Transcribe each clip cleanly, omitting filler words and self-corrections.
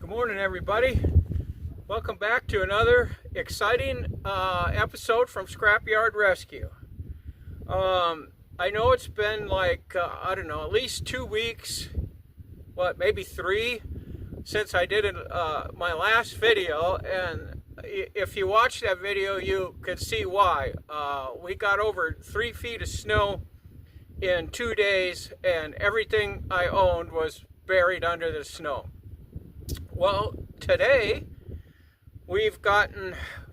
Good morning, everybody. Welcome back to another exciting episode from Scrapyard Rescue. I know it's been like, I don't know, at least 2 weeks, maybe 3, since I did my last video. And if you watch that video, you could see why. We got over 3 feet of snow in 2 days, and everything I owned was buried under the snow. Well, today,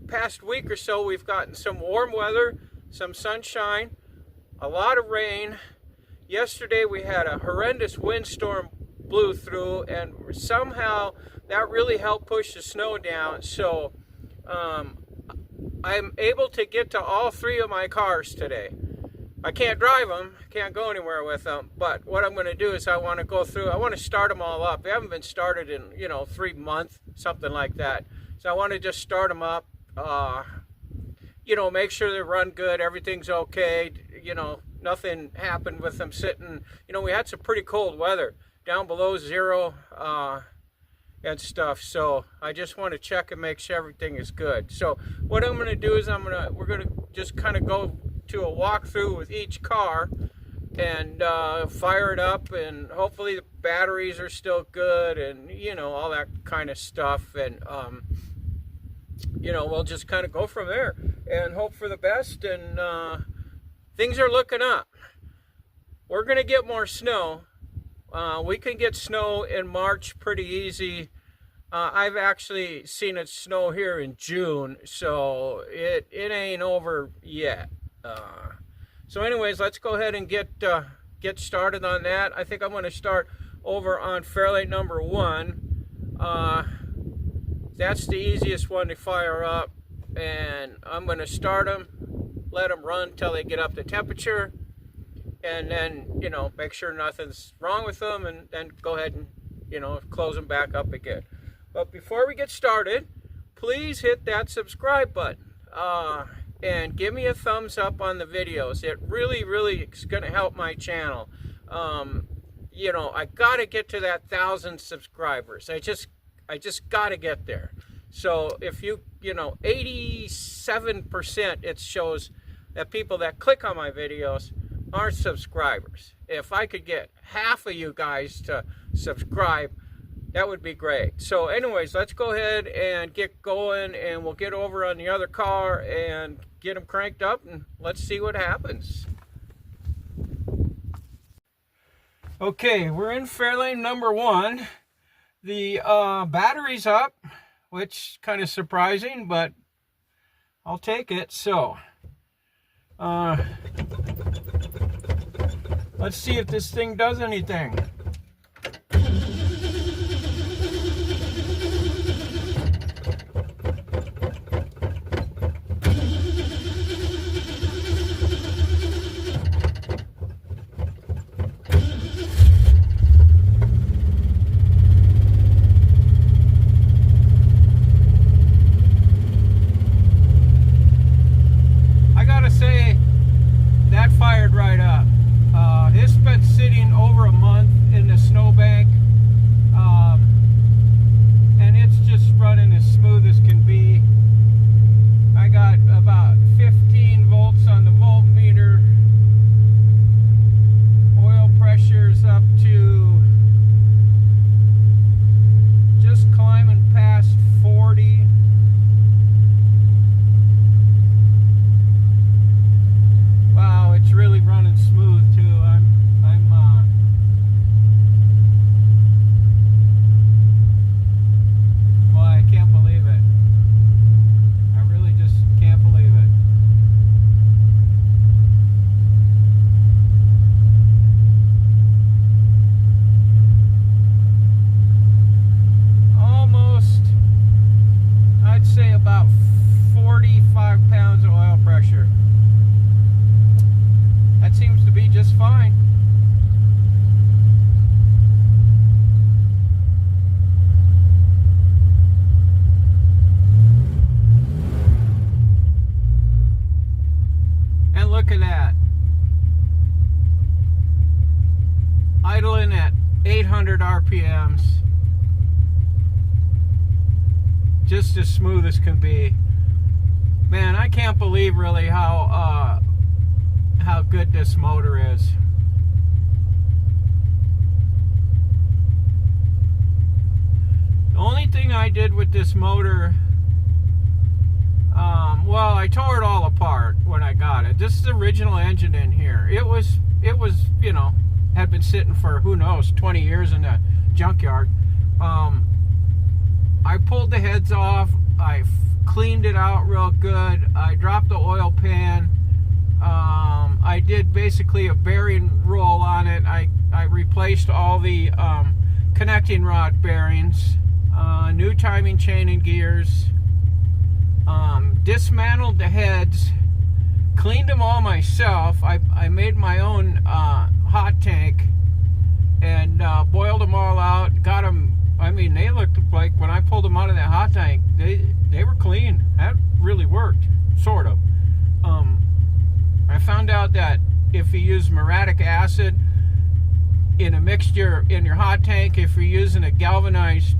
past week or so, we've gotten some warm weather, some sunshine, a lot of rain. Yesterday we had a horrendous windstorm blew through, and somehow that really helped push the snow down. So I'm able to get to all 3 of my cars today. I can't drive them, can't go anywhere with them, but what I'm going to do is I want to start them all up. They haven't been started in, 3 months, something like that. So I want to just start them up, make sure they run good, everything's okay, nothing happened with them sitting. We had some pretty cold weather, down below 0 and stuff, so I just want to check and make sure everything is good. So what I'm going to do is we're going to just kind of go to a walkthrough with each car and fire it up, and hopefully the batteries are still good, and all that kind of stuff, and we'll just kind of go from there and hope for the best. And things are looking up. We're gonna get more snow. We can get snow in March pretty easy. I've actually seen it snow here in June, so it ain't over yet. So anyways, let's go ahead and get started on that. I think I'm going to start over on Fairlane number 1. That's the easiest one to fire up, and I'm going to start them, let them run till they get up to temperature, and then make sure nothing's wrong with them, and then go ahead and close them back up again. But before we get started, please hit that subscribe button. And give me a thumbs up on the videos. It really is going to help my channel. I got to get to that 1,000 subscribers. I just got to get there. So if 87% it shows that people that click on my videos aren't subscribers. If I could get half of you guys to subscribe, that would be great. So anyways, let's go ahead and get going, and we'll get over on the other car and get them cranked up, and let's see what happens. Okay, we're in Fairlane number 1. The battery's up, which kind of surprising, but I'll take it. So let's see if this thing does anything. Fired right up. It's been sitting over a month in the snowbank, and it's just running as smooth as can be. I got about 15 volts on the voltmeter. Oil pressure's up to just climbing past 40. Wow, it's really running smooth too. Well, I can't believe it. I really just can't believe it. Almost, I'd say about 45 pounds of oil pressure. That seems to be just fine. And look at that. Idling at 800 RPMs. just as smooth as can be. Man, I can't believe really how good this motor is. The only thing I did with this motor, well, I tore it all apart when I got it. This is the original engine in here. It was, you know, had been sitting for, who knows, 20 years in the junkyard. I pulled the heads off. I cleaned it out real good. I dropped the oil pan. I did basically a bearing roll on it. I replaced all the connecting rod bearings, new timing chain and gears, dismantled the heads, cleaned them all myself. I made my own hot tank and boiled them all out, got them. I mean, they looked like, when I pulled them out of that hot tank, they were clean. That really worked, sort of. I found out that if you use muriatic acid in a mixture in your hot tank, if you're using a galvanized,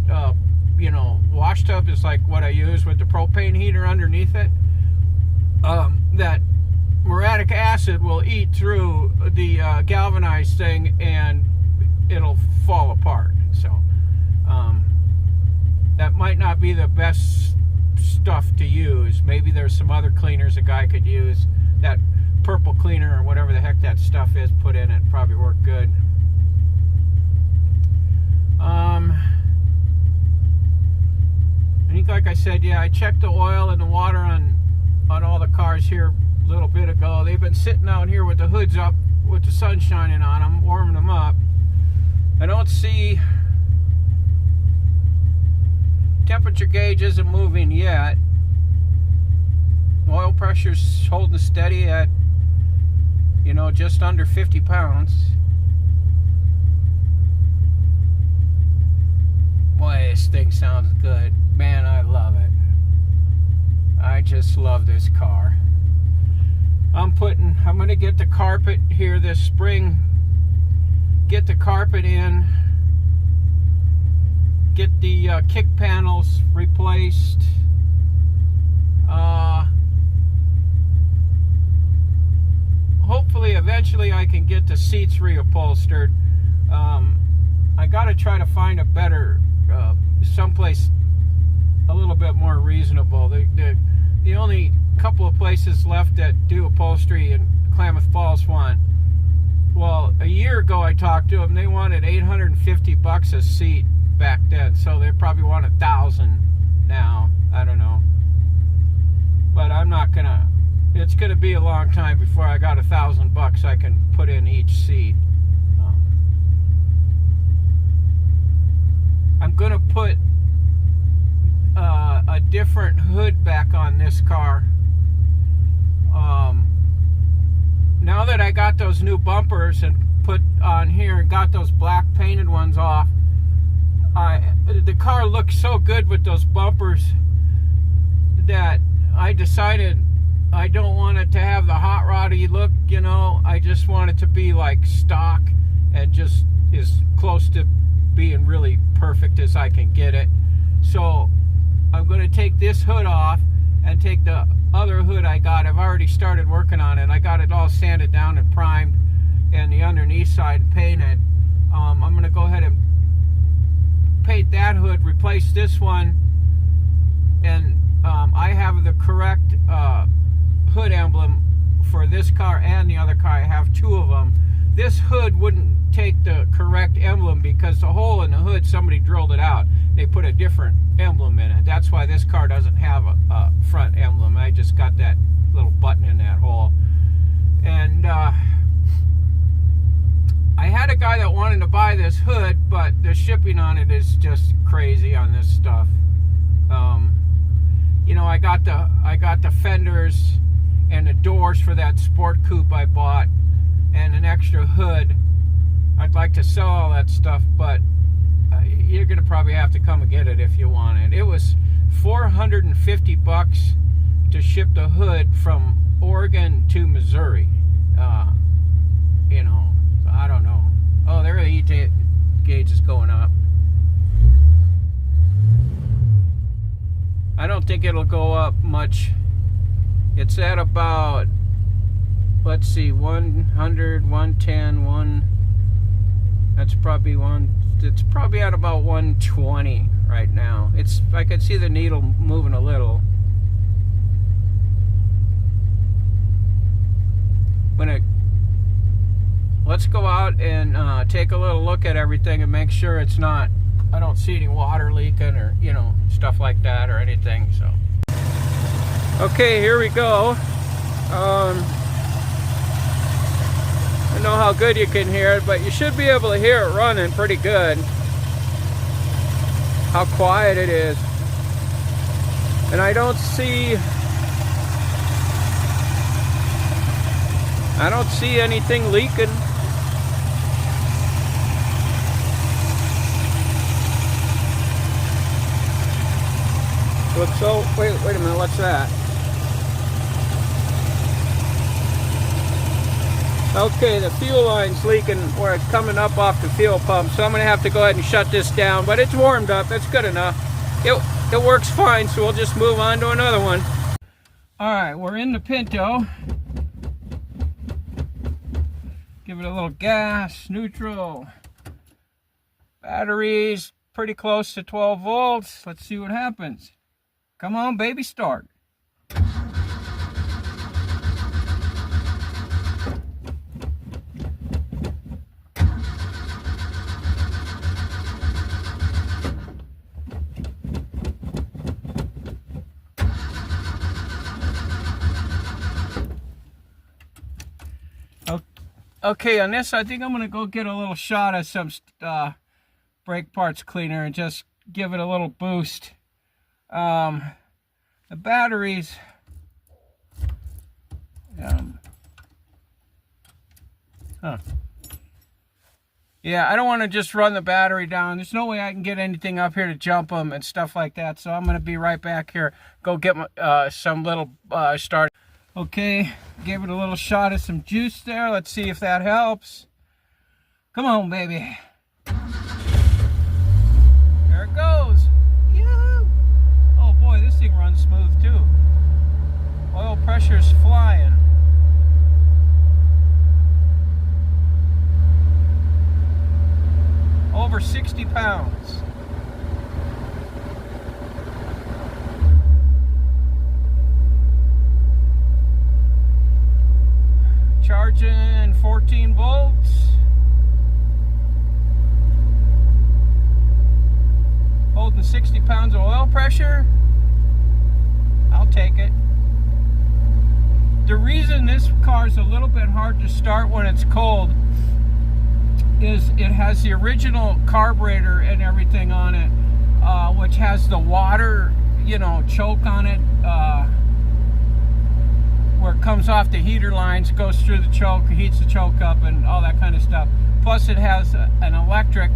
you know, wash tub, is like what I use with the propane heater underneath it, that muriatic acid will eat through the galvanized thing and it'll fall apart. So that might not be the best stuff to use. Maybe there's some other cleaners a guy could use. That purple cleaner or whatever the heck that stuff is, put in it, probably work good. I think, like I said, yeah, I checked the oil and the water on all the cars here a little bit ago. They've been sitting out here with the hoods up, with the sun shining on them, warming them up. I don't see, temperature gauge isn't moving yet. Oil pressure's holding steady at, you know, just under 50 pounds. Boy, this thing sounds good. Man, I love it. I just love this car. I'm gonna get the carpet here this spring. Get the carpet in. Get the kick panels replaced. Hopefully, eventually, I can get the seats reupholstered. I gotta try to find a better, someplace a little bit more reasonable. The only couple of places left that do upholstery in Klamath Falls want, well, a year ago I talked to them, they wanted $850 a seat back then, so they probably want $1,000 now. I don't know, but I'm not gonna, it's gonna be a long time before I got $1,000 I can put in each seat. I'm gonna put a different hood back on this car. Now that I got those new bumpers and put on here and got those black painted ones off, the car looks so good with those bumpers that I decided I don't want it to have the hot roddy look, you know. I just want it to be like stock and just as close to being really perfect as I can get it. So I'm going to take this hood off and take the other hood I got. I've already started working on it. I got it all sanded down and primed and the underneath side painted. I'm going to go ahead and paint that hood, replace this one, and I have the correct hood emblem for this car and the other car. I have two of them. This hood wouldn't take the correct emblem because the hole in the hood, somebody drilled it out. They put a different emblem in it. That's why this car doesn't have a front emblem. I just got that little button in that hole. And I had a guy that wanted to buy this hood, but the shipping on it is just crazy on this stuff. You know, I got the fenders and the doors for that sport coupe I bought, and an extra hood. I'd like to sell all that stuff, but you're gonna probably have to come and get it if you want it. It was $450 to ship the hood from Oregon to Missouri. You know, I don't know. Oh, there the heat gauge is going up. don't think it'll go up much. It's at about, let's see, 100, 110, 1. That's probably one. It's probably at about 120 right now. I can see the needle moving a little. Let's go out and take a little look at everything and make sure it's not, I don't see any water leaking or, you know, stuff like that or anything. So, okay, here we go. I don't know how good you can hear it, but you should be able to hear it running pretty good. How quiet it is. And I don't see anything leaking. Looks so, wait a minute, what's that? Okay, the fuel line's leaking where it's coming up off the fuel pump, so I'm going to have to go ahead and shut this down, but it's warmed up. That's good enough. It works fine, so we'll just move on to another one. Alright, we're in the Pinto. Give it a little gas, neutral. Batteries pretty close to 12 volts. Let's see what happens. Come on, baby, start. Okay, on this, I think I'm going to go get a little shot of some brake parts cleaner and just give it a little boost. The batteries, yeah, I don't want to just run the battery down. There's no way I can get anything up here to jump them and stuff like that. So I'm going to be right back here. Go get my, some little start. Okay, gave it a little shot of some juice there. Let's see if that helps. Come on, baby. There it goes. Yoo-hoo. Oh boy, this thing runs smooth too. Oil pressure's flying. Over 60 pounds. Charging 14 volts. Holding 60 pounds of oil pressure. I'll take it. The reason this car is a little bit hard to start when it's cold is it has the original carburetor and everything on it, which has the water, you know, choke on it, where it comes off the heater lines, goes through the choke, heats the choke up, and all that kind of stuff. Plus, it has an electric,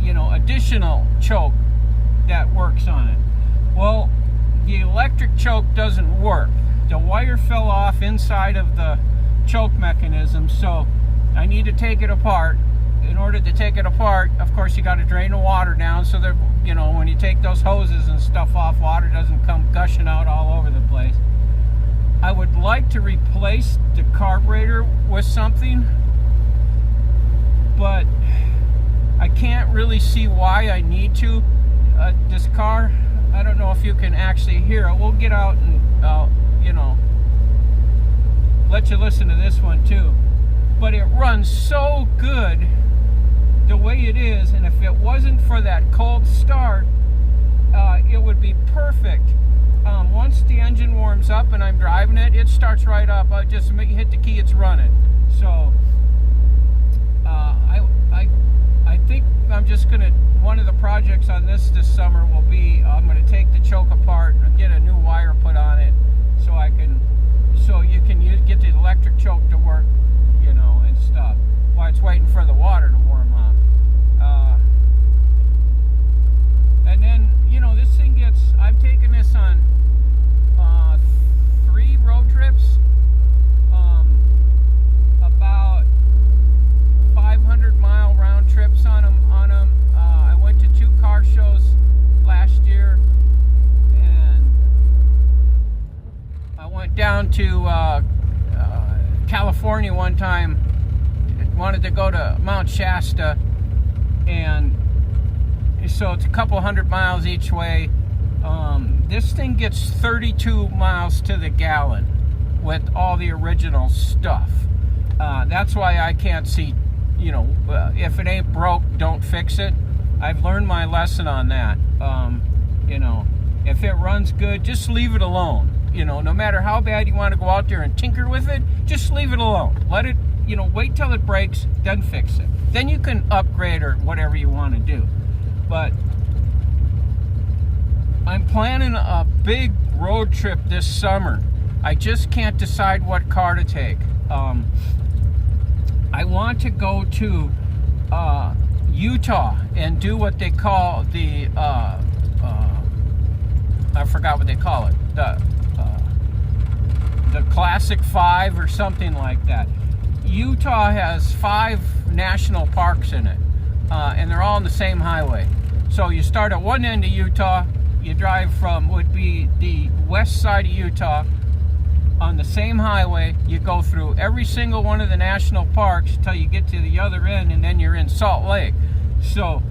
you know, additional choke that works on it. Well, the electric choke doesn't work. The wire fell off inside of the choke mechanism, so I need to take it apart. In order to take it apart, of course, you got to drain the water down so that, you know, when you take those hoses and stuff off, water doesn't come gushing out all over the place. I would like to replace the carburetor with something, but I can't really see why I need to. This car, I don't know if you can actually hear it. We'll get out and, you know, let you listen to this one too. But it runs so good the way it is, and if it wasn't for that cold start, it would be perfect. Once the engine warms up and I'm driving it, it starts right up. I just hit the key, it's running. So I think I'm just gonna, one of the projects on this summer will be, I'm gonna take the choke apart and get a new wire put on it so you can get the electric choke to work, you know, and stuff, while it's waiting for the water to warm up. And then, you know, this thing gets, I've taken this on 3 road trips, about 500-mile round trips on them. I went to 2 car shows last year. to California one time, wanted to go to Mount Shasta, and so it's a couple 100 miles each way. This thing gets 32 miles to the gallon with all the original stuff. That's why I can't see, if it ain't broke, don't fix it. I've learned my lesson on that. If it runs good, just leave it alone. No matter how bad you want to go out there and tinker with it, just leave it alone. Let it, wait till it breaks, then fix it. Then you can upgrade or whatever you want to do. But I'm planning a big road trip this summer. I just can't decide what car to take. I want to go to Utah and do what they call the I forgot what they call it, the Classic 5 or something like that. Utah has 5 national parks in it, and they're all on the same highway. So you start at one end of Utah, you drive from, would be the west side of Utah, on the same highway, you go through every single one of the national parks till you get to the other end, and then you're in Salt Lake. So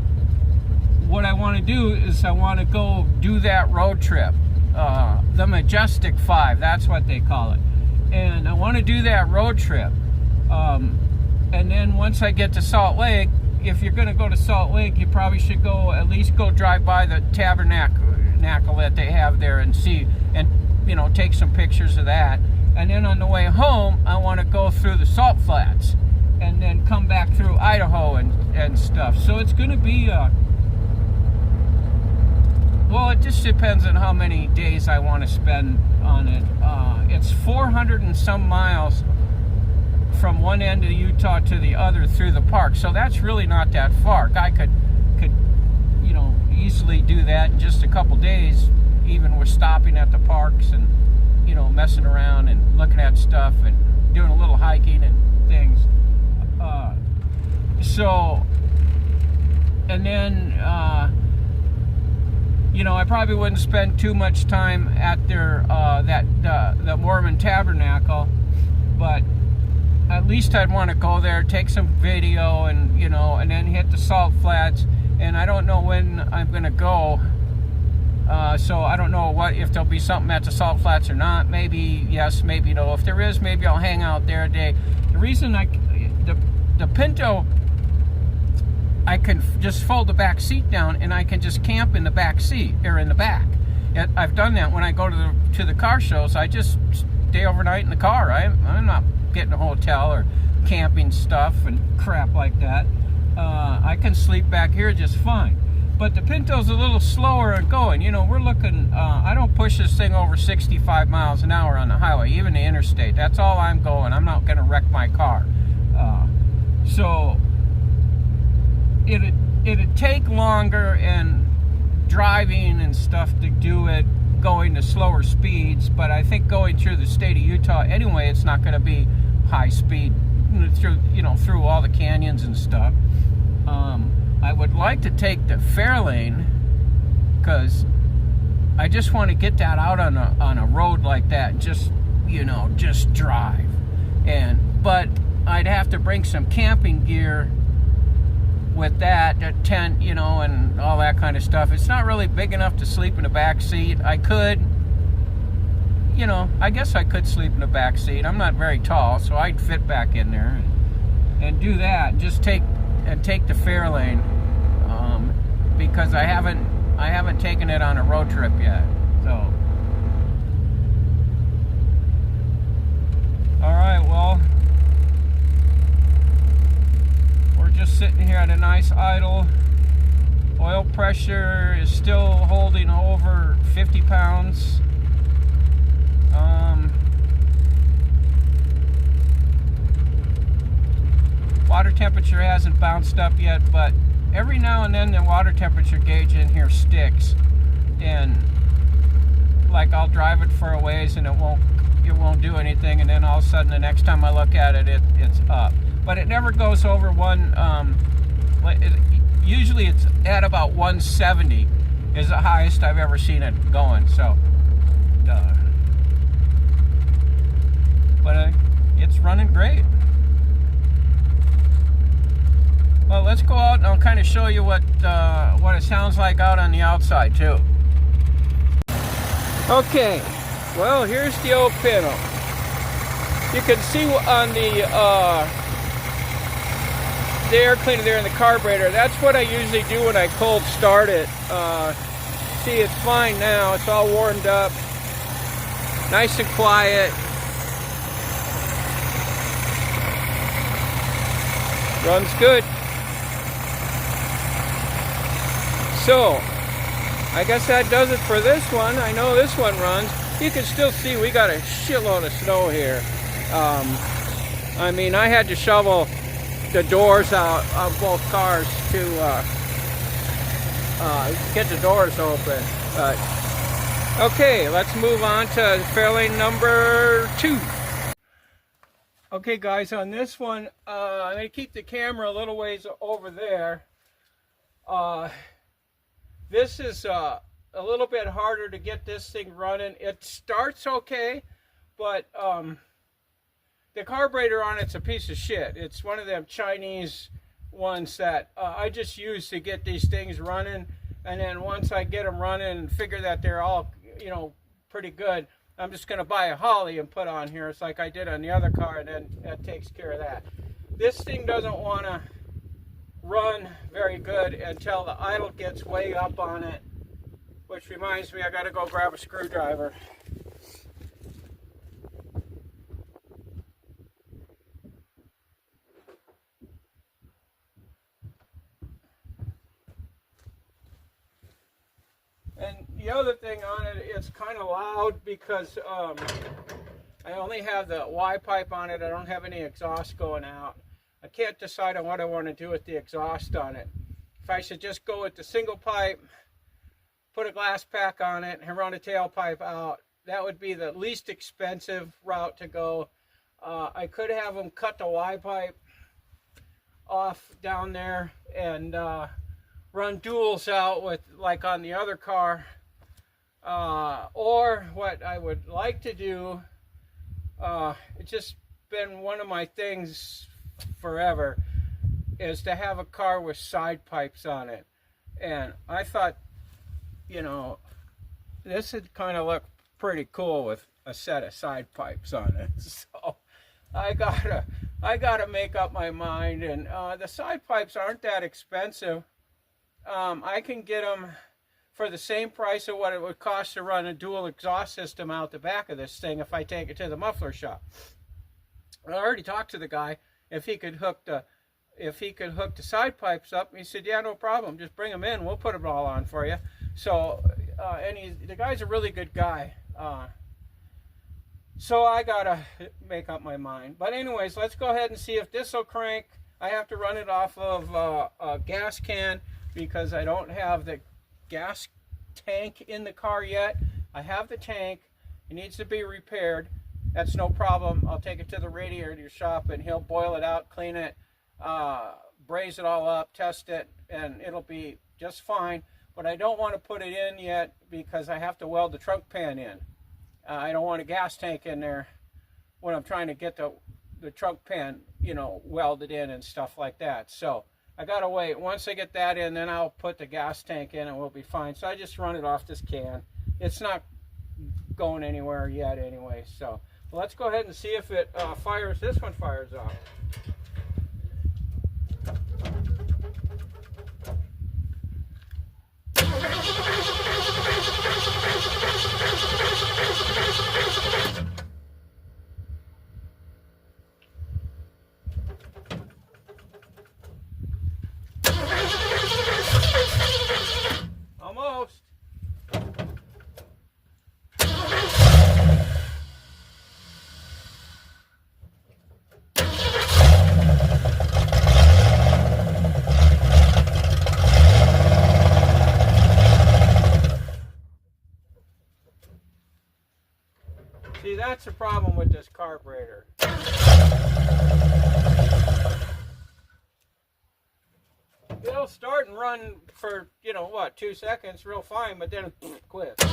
what I want to do is I want to go do that road trip, the Majestic 5, that's what they call it. And I want to do that road trip. And then once I get to Salt Lake, if you're going to go to Salt Lake, you probably should at least go drive by the tabernacle that they have there and see, and take some pictures of that. And then on the way home, I want to go through the Salt Flats and then come back through Idaho and stuff. So it's going to be well, it just depends on how many days I want to spend on it. It's 400 and some miles from one end of Utah to the other through the park, so that's really not that far. I could easily do that in just a couple days, even with stopping at the parks and messing around and looking at stuff and doing a little hiking and things. And then I probably wouldn't spend too much time at their the Mormon Tabernacle, but at least I'd want to go there, take some video, and and then hit the Salt Flats. And I don't know when I'm gonna go, so I don't know if there'll be something at the Salt Flats or not. Maybe yes, maybe no. If there is, maybe I'll hang out there a day. The reason the Pinto, I can just fold the back seat down and I can just camp in the back seat or in the back. I've done that when I go to the car shows. I just stay overnight in the car. I'm not getting a hotel or camping stuff and crap like that. I can sleep back here just fine. But the Pinto's a little slower at going. We're looking, I don't push this thing over 65 miles an hour on the highway, even the interstate. That's all I'm going. I'm not going to wreck my car. So it'd take longer and driving and stuff to do it, going to slower speeds. But I think going through the state of Utah anyway, it's not going to be high speed through all the canyons and stuff. I would like to take the Fairlane because I just want to get that out on a road like that and just drive. But I'd have to bring some camping gear with that, a tent, and all that kind of stuff. It's not really big enough to sleep in the back seat. I could, I guess I could sleep in the back seat. I'm not very tall, so I'd fit back in there and do that. Just take the Fairlane, because I haven't taken it on a road trip yet. So, all right, well, we're just sitting here at a nice idle. Oil pressure is still holding over 50 pounds. Water temperature hasn't bounced up yet, but every now and then the water temperature gauge in here sticks, and like I'll drive it for a ways and it won't do anything, and then all of a sudden the next time I look at it, it's up. But it never goes over usually it's at about 170 is the highest I've ever seen it going. So but it's running great. Well, let's go out and I'll kind of show you what it sounds like out on the outside too. Okay, well, here's the old panel. You can see on the air cleaner there in the carburetor. That's what I usually do when I cold start it. See, it's fine now. It's all warmed up, nice and quiet. Runs good. So, I guess that does it for this one. I know this one runs. You can still see we got a shitload of snow here. I mean, I had to shovel the doors out of both cars to get the doors open. Okay, let's move on to fairlane number 2. Okay guys, on this one, I'm going to keep the camera a little ways over there. This is a little bit harder to get this thing running. It starts okay, but the carburetor on it's a piece of shit. It's one of them Chinese ones that I just use to get these things running, and then once I get them running and figure that they're all, you know, pretty good, I'm just going to buy a Holly and put on here. It's like I did on the other car, and then that takes care of that. This thing doesn't want to run very good until the idle gets way up on it, which reminds me I got to go grab a screwdriver. And the other thing on it, it's kind of loud because I only have the Y pipe on it. I don't have any exhaust going out. I can't decide on what I want to do with the exhaust on it. If I should just go with the single pipe, put a glass pack on it, and run a tailpipe out, that would be the least expensive route to go. I could have them cut the Y pipe off down there and run duals out with, like on the other car. Or what I would like to do, it's just been one of my things forever, is to have a car with side pipes on it. And I thought, you know, this would kind of look pretty cool with a set of side pipes on it. So I gotta make up my mind. And the side pipes aren't that expensive. I can get them for the same price of what it would cost to run a dual exhaust system out the back of this thing if I take it to the muffler shop. I already talked to the guy if he could hook the side pipes up. He said, yeah, no problem, just bring them in, we'll put them all on for you. So and the guy's a really good guy. So I gotta make up my mind. But anyways, let's go ahead and see if this will crank. I have to run it off of a gas can because I don't have the gas tank in the car yet. I have the tank. It needs to be repaired. That's no problem. I'll take it to the radiator shop and he'll boil it out, clean it, braise it all up, test it, and it'll be just fine. But I don't want to put it in yet because I have to weld the trunk pan in. I don't want a gas tank in there when I'm trying to get the trunk pan, you know, welded in and stuff like that. So I gotta wait. Once I get that in, then I'll put the gas tank in and we'll be fine. So I just run it off this can. It's not going anywhere yet anyway. So let's go ahead and see if it fires. This one fires off. Almost. See, that's the problem with this carburetor. It'll start and run for, you know, what, 2 seconds, real fine, but then it quits.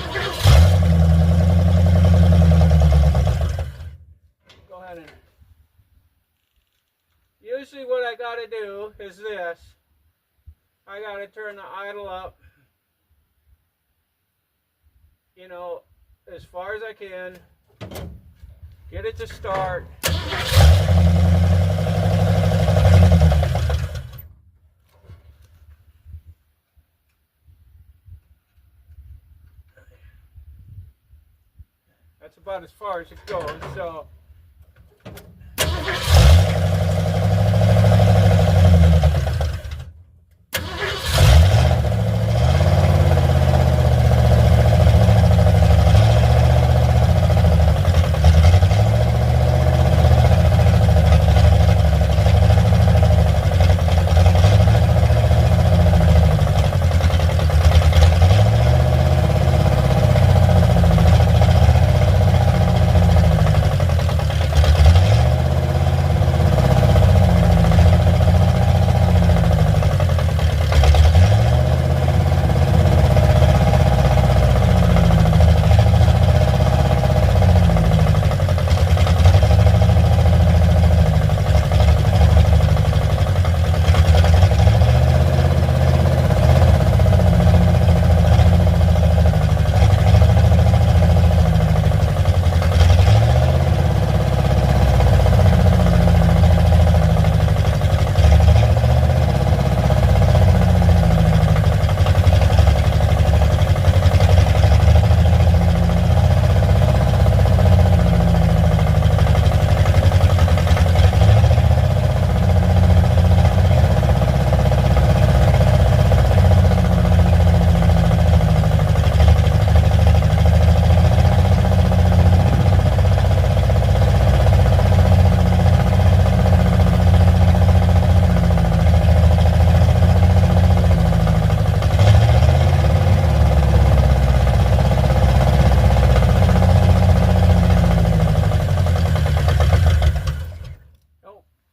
Go go ahead and... Usually what I got to do is this. I got to turn the idle up, you know, as far as I can. Get it to start. That's about as far as it goes, so...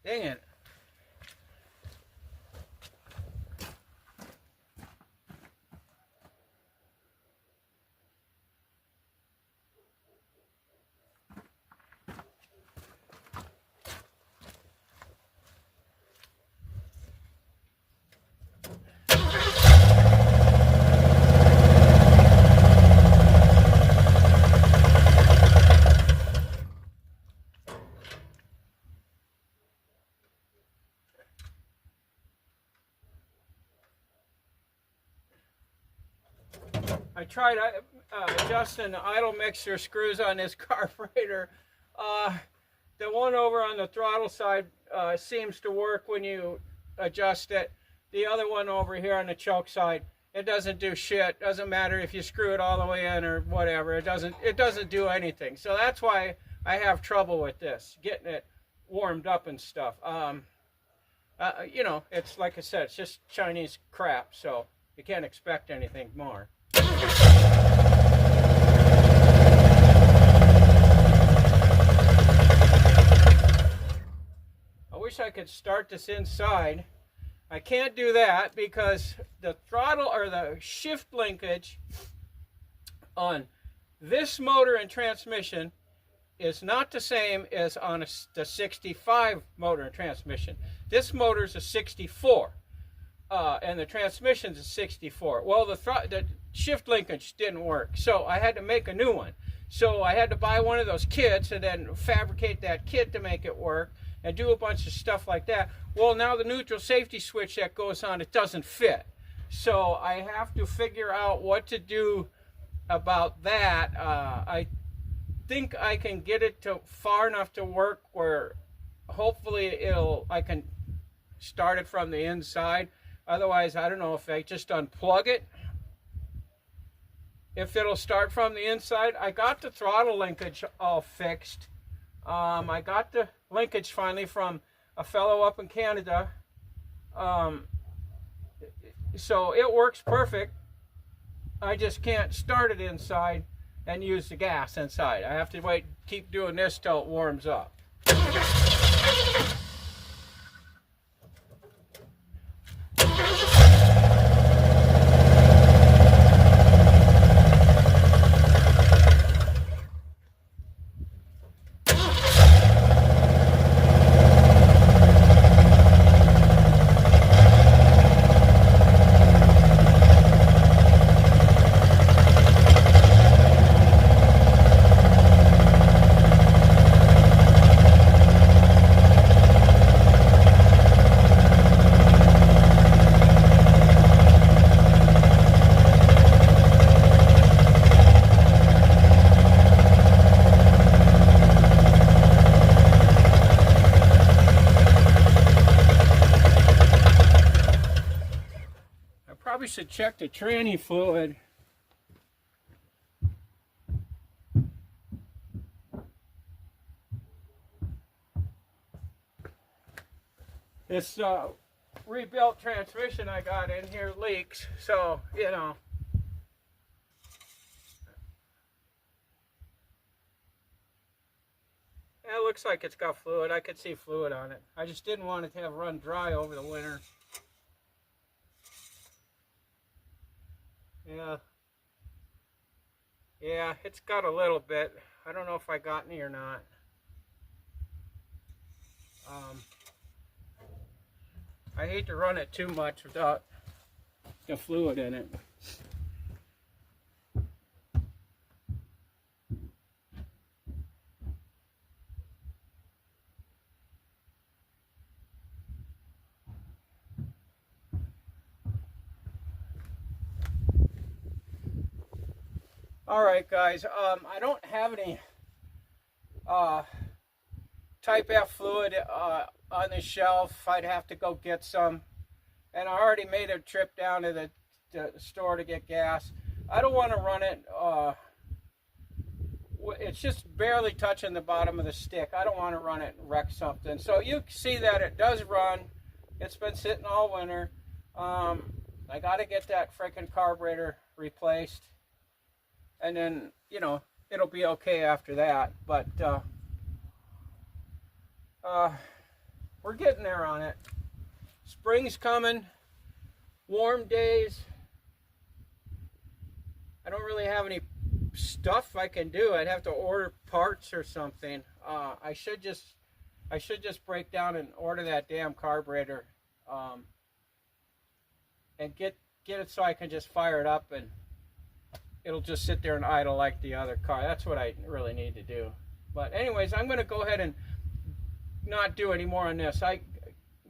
Dang it. I tried adjusting the idle mixer screws on this carburetor. The one over on the throttle side seems to work when you adjust it. The other one over here on the choke side, it doesn't do shit. Doesn't matter if you screw it all the way in or whatever. It doesn't do anything. So that's why I have trouble with this, getting it warmed up and stuff. You know, it's like I said, it's just Chinese crap, so you can't expect anything more. I wish I could start this inside. I can't do that because the throttle or the shift linkage on this motor and transmission is not the same as on the 65 motor and transmission. This motor is a 64 and the transmission's a 64. Well, the shift linkage didn't work, so I had to make a new one. So I had to buy one of those kits and then fabricate that kit to make it work and do a bunch of stuff like that. Well, now the neutral safety switch that goes on, it doesn't fit. So I have to figure out what to do about that. I think I can get it to far enough to work where hopefully I can start it from the inside. Otherwise, I don't know if I just unplug it, if it'll start from the inside. I got the throttle linkage all fixed. I got the linkage finally from a fellow up in Canada. So it works perfect. I just can't start it inside and use the gas inside. I have to keep doing this till it warms up. should check the tranny fluid. This rebuilt transmission I got in here leaks, so, you know. It looks like it's got fluid. I could see fluid on it. I just didn't want it to have run dry over the winter. Yeah. Yeah, it's got a little bit. I don't know if I got any or not. I hate to run it too much without the fluid in it. All right, guys. I don't have any Type F fluid on the shelf. I'd have to go get some, and I already made a trip down to the store to get gas. I don't want to run it. It's just barely touching the bottom of the stick. I don't want to run it and wreck something. So you see that it does run. It's been sitting all winter. I got to get that freaking carburetor replaced. And then, you know, it'll be okay after that. But we're getting there on it. Spring's coming. Warm days. I don't really have any stuff I can do. I'd have to order parts or something. I should just break down and order that damn carburetor, and get it so I can just fire it up and it'll just sit there and idle like the other car. That's what I really need to do. But anyways, I'm going to go ahead and not do any more on this.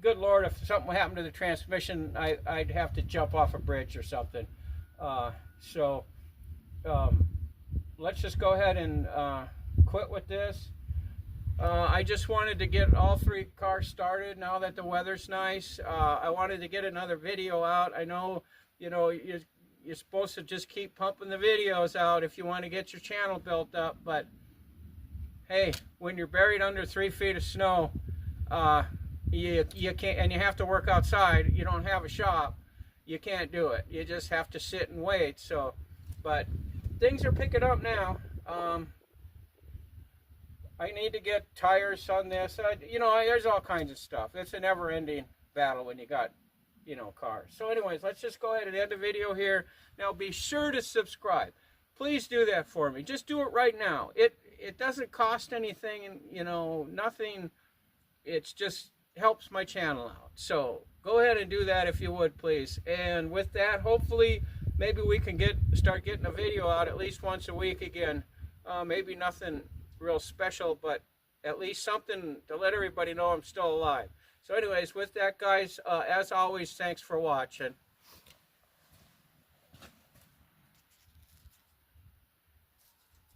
Good Lord, if something happened to the transmission, I'd have to jump off a bridge or something. Let's just go ahead and quit with this. I just wanted to get all 3 cars started now that the weather's nice. I wanted to get another video out. I know, you know, you're supposed to just keep pumping the videos out if you want to get your channel built up, but hey, when you're buried under 3 feet of snow, you can't, and you have to work outside, you don't have a shop, you can't do it. You just have to sit and wait. So, but things are picking up now. I need to get tires on this. You know, there's all kinds of stuff. It's a never-ending battle when you got, you know, cars. So anyways, let's just go ahead and end the video here. Now be sure to subscribe. Please do that for me. Just do it right now. It doesn't cost anything, and you know, nothing. It's just helps my channel out. So go ahead and do that if you would, please. And with that, hopefully maybe we can start getting a video out at least once a week again. Maybe nothing real special, but at least something to let everybody know I'm still alive. So anyways, with that, guys, as always, thanks for watching.